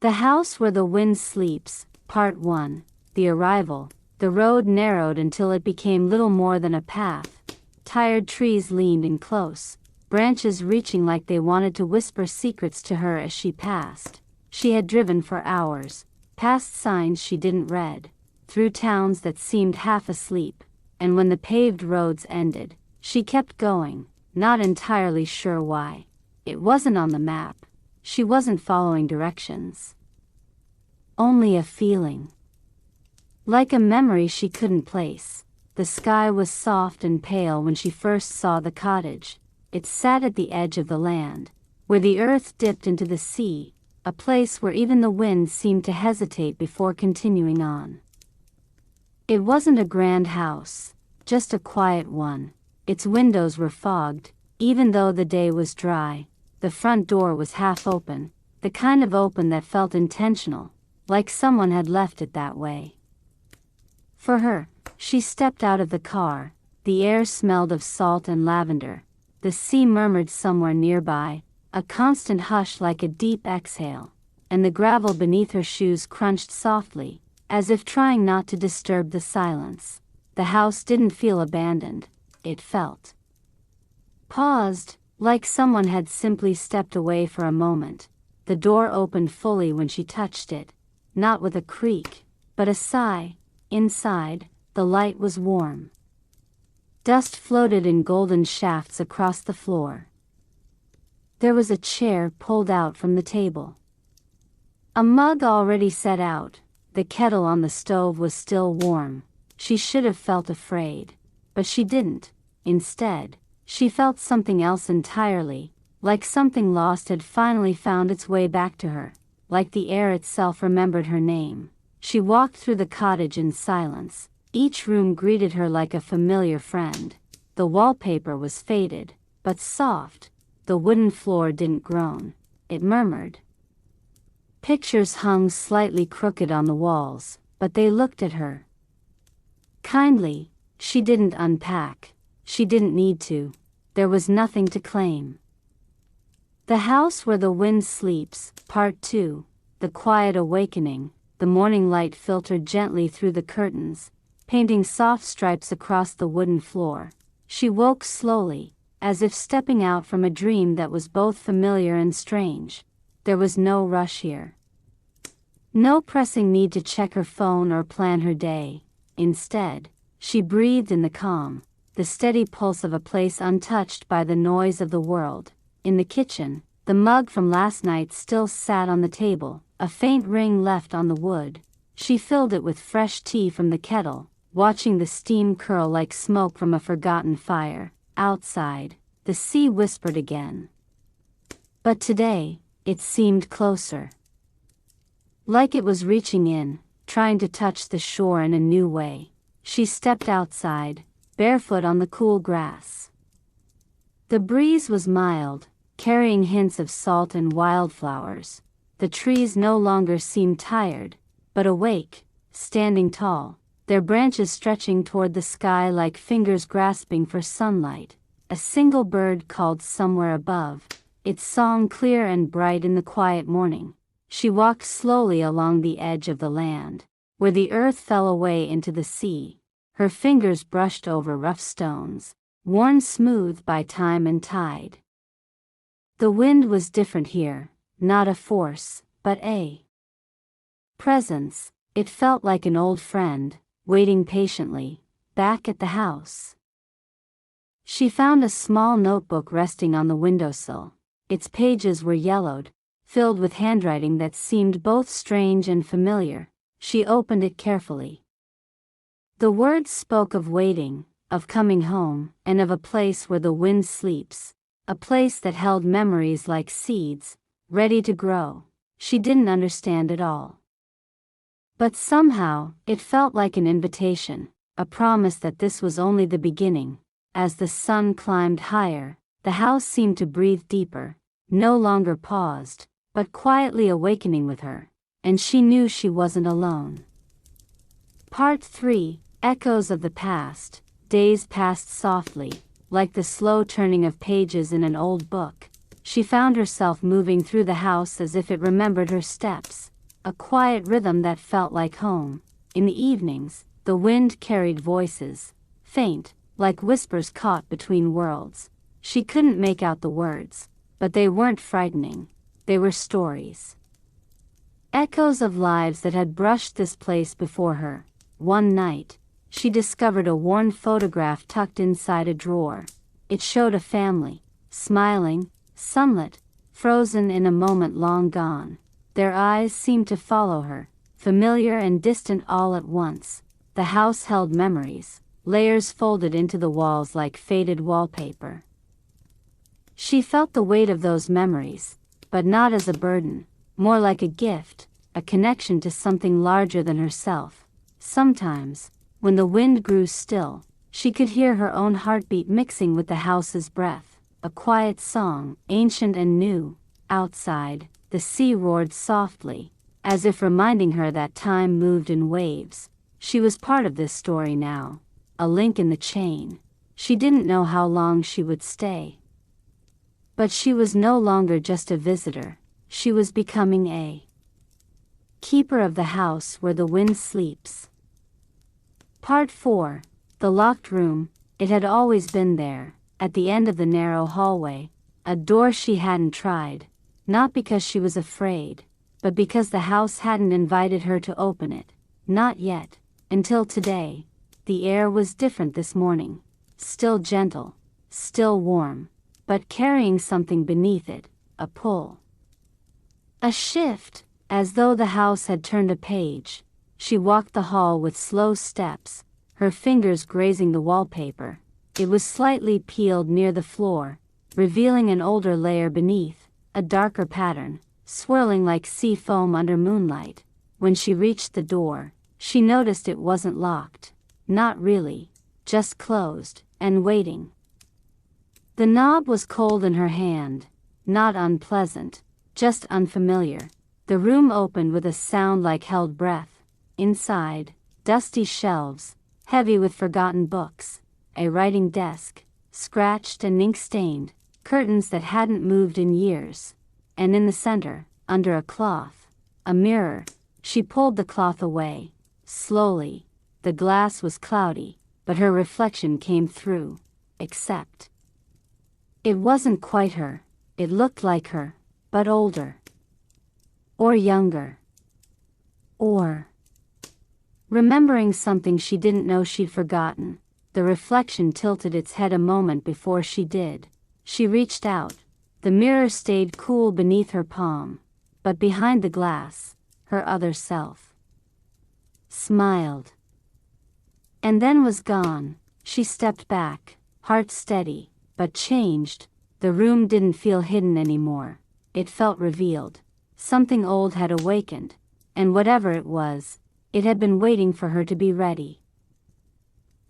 The House Where the Wind Sleeps, Part 1. The Arrival. The road narrowed until it became little more than a path. Tired trees leaned in close, branches reaching like they wanted to whisper secrets to her as she passed. She had driven for hours, past signs she didn't read, through towns that seemed half asleep, and when the paved roads ended, she kept going, not entirely sure why. It wasn't on the map. She wasn't following directions. Only a feeling. Like a memory she couldn't place. The sky was soft and pale when she first saw the cottage. It sat at the edge of the land, where the earth dipped into the sea, a place where even the wind seemed to hesitate before continuing on. It wasn't a grand house, just a quiet one. Its windows were fogged, even though the day was dry. The front door was half open, the kind of open that felt intentional, like someone had left it that way. For her, she stepped out of the car. The air smelled of salt and lavender. The sea murmured somewhere nearby, a constant hush like a deep exhale, and the gravel beneath her shoes crunched softly, as if trying not to disturb the silence. The house didn't feel abandoned, it felt paused, like someone had simply stepped away for a moment. The door opened fully when she touched it, not with a creak, but a sigh. Inside, the light was warm. Dust floated in golden shafts across the floor. There was a chair pulled out from the table. A mug already set out. The kettle on the stove was still warm. She should have felt afraid, but she didn't. Instead, she felt something else entirely, like something lost had finally found its way back to her, like the air itself remembered her name. She walked through the cottage in silence. Each room greeted her like a familiar friend. The wallpaper was faded, but soft. The wooden floor didn't groan, it murmured. Pictures hung slightly crooked on the walls, but they looked at her kindly. She didn't unpack. She didn't need to. There was nothing to claim. The House Where the Wind Sleeps, Part 2. The Quiet Awakening. The morning light filtered gently through the curtains, painting soft stripes across the wooden floor. She woke slowly, as if stepping out from a dream that was both familiar and strange. There was no rush here. No pressing need to check her phone or plan her day. Instead, she breathed in the calm, the steady pulse of a place untouched by the noise of the world. In the kitchen, the mug from last night still sat on the table, a faint ring left on the wood. She filled it with fresh tea from the kettle, watching the steam curl like smoke from a forgotten fire. Outside, the sea whispered again. But today, it seemed closer. Like it was reaching in, trying to touch the shore in a new way. She stepped outside, barefoot on the cool grass. The breeze was mild, carrying hints of salt and wildflowers. The trees no longer seemed tired, but awake, standing tall, their branches stretching toward the sky like fingers grasping for sunlight. A single bird called somewhere above, its song clear and bright in the quiet morning. She walked slowly along the edge of the land, where the earth fell away into the sea. Her fingers brushed over rough stones, worn smooth by time and tide. The wind was different here, not a force, but a presence. It felt like an old friend, waiting patiently, back at the house. She found a small notebook resting on the windowsill. Its pages were yellowed, filled with handwriting that seemed both strange and familiar. She opened it carefully. The words spoke of waiting, of coming home, and of a place where the wind sleeps, a place that held memories like seeds, ready to grow. She didn't understand it all. But somehow, it felt like an invitation, a promise that this was only the beginning. As the sun climbed higher, the house seemed to breathe deeper, no longer paused, but quietly awakening with her, and she knew she wasn't alone. Part 3. Echoes of the Past. Days passed softly, like the slow turning of pages in an old book. She found herself moving through the house as if it remembered her steps, a quiet rhythm that felt like home. In the evenings, the wind carried voices, faint, like whispers caught between worlds. She couldn't make out the words, but they weren't frightening. They were stories. Echoes of lives that had brushed this place before her. One night, she discovered a worn photograph tucked inside a drawer. It showed a family, smiling, sunlit, frozen in a moment long gone. Their eyes seemed to follow her, familiar and distant all at once. The house held memories, layers folded into the walls like faded wallpaper. She felt the weight of those memories, but not as a burden, more like a gift, a connection to something larger than herself. Sometimes, when the wind grew still, she could hear her own heartbeat mixing with the house's breath, a quiet song, ancient and new. Outside, the sea roared softly, as if reminding her that time moved in waves. She was part of this story now, a link in the chain. She didn't know how long she would stay. But she was no longer just a visitor, she was becoming a keeper of the house where the wind sleeps. Part 4. The locked room. It had always been there, at the end of the narrow hallway, a door she hadn't tried, not because she was afraid, but because the house hadn't invited her to open it. Not yet, until today. The air was different this morning, still gentle, still warm, but carrying something beneath it, a pull. A shift, as though the house had turned a page. She walked the hall with slow steps, her fingers grazing the wallpaper. It was slightly peeled near the floor, revealing an older layer beneath, a darker pattern, swirling like sea foam under moonlight. When she reached the door, she noticed it wasn't locked. Not really, just closed, and waiting. The knob was cold in her hand, not unpleasant, just unfamiliar. The room opened with a sound like held breath. Inside, dusty shelves, heavy with forgotten books, a writing desk, scratched and ink-stained, curtains that hadn't moved in years. And in the center, under a cloth, a mirror. She pulled the cloth away, slowly. The glass was cloudy, but her reflection came through. Except it wasn't quite her. It looked like her, but older. Or younger. Or remembering something she didn't know she'd forgotten. The reflection tilted its head a moment before she did. She reached out. The mirror stayed cool beneath her palm. But behind the glass, her other self smiled. And then was gone. She stepped back, heart steady, but changed. The room didn't feel hidden anymore. It felt revealed. Something old had awakened, and whatever it was, it had been waiting for her to be ready.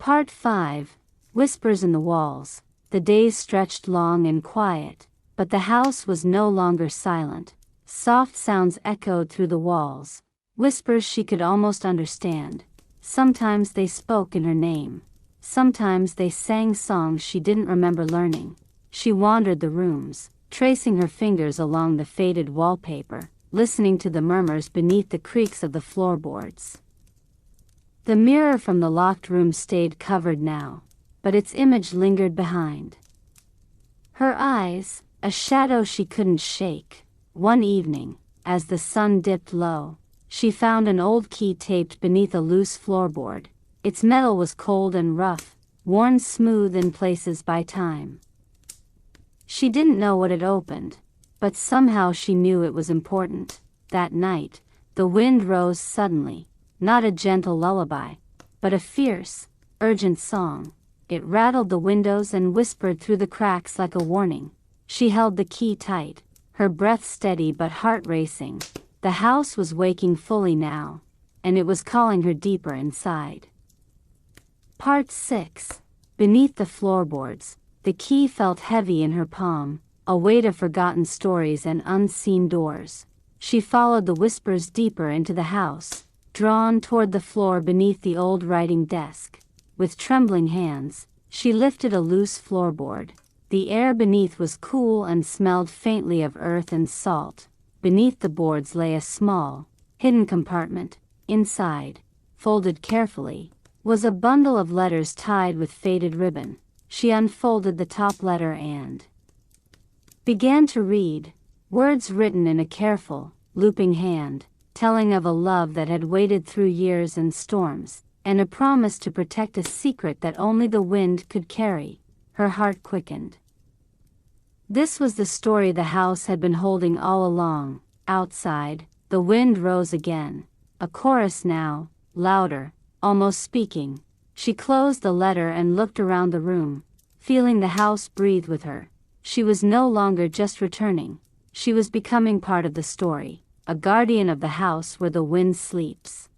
Part 5. Whispers in the walls. The days stretched long and quiet, but the house was no longer silent. Soft sounds echoed through the walls, whispers she could almost understand. Sometimes they spoke in her name. Sometimes they sang songs she didn't remember learning. She wandered the rooms, tracing her fingers along the faded wallpaper, listening to the murmurs beneath the creaks of the floorboards. The mirror from the locked room stayed covered now, but its image lingered behind her eyes, a shadow she couldn't shake. One evening, as the sun dipped low, she found an old key taped beneath a loose floorboard. Its metal was cold and rough, worn smooth in places by time. She didn't know what it opened, but somehow she knew it was important. That night, the wind rose suddenly, not a gentle lullaby, but a fierce, urgent song. It rattled the windows and whispered through the cracks like a warning. She held the key tight, her breath steady but heart racing. The house was waking fully now, and it was calling her deeper inside. Part 6. Beneath the floorboards, the key felt heavy in her palm, a weight of forgotten stories and unseen doors. She followed the whispers deeper into the house, drawn toward the floor beneath the old writing desk. With trembling hands, she lifted a loose floorboard. The air beneath was cool and smelled faintly of earth and salt. Beneath the boards lay a small, hidden compartment. Inside, folded carefully, was a bundle of letters tied with faded ribbon. She unfolded the top letter and began to read, words written in a careful, looping hand, telling of a love that had waited through years and storms, and a promise to protect a secret that only the wind could carry. Her heart quickened. This was the story the house had been holding all along. Outside, the wind rose again, a chorus now, louder, almost speaking. She closed the letter and looked around the room, feeling the house breathe with her. She was no longer just returning. She was becoming part of the story, a guardian of the house where the wind sleeps.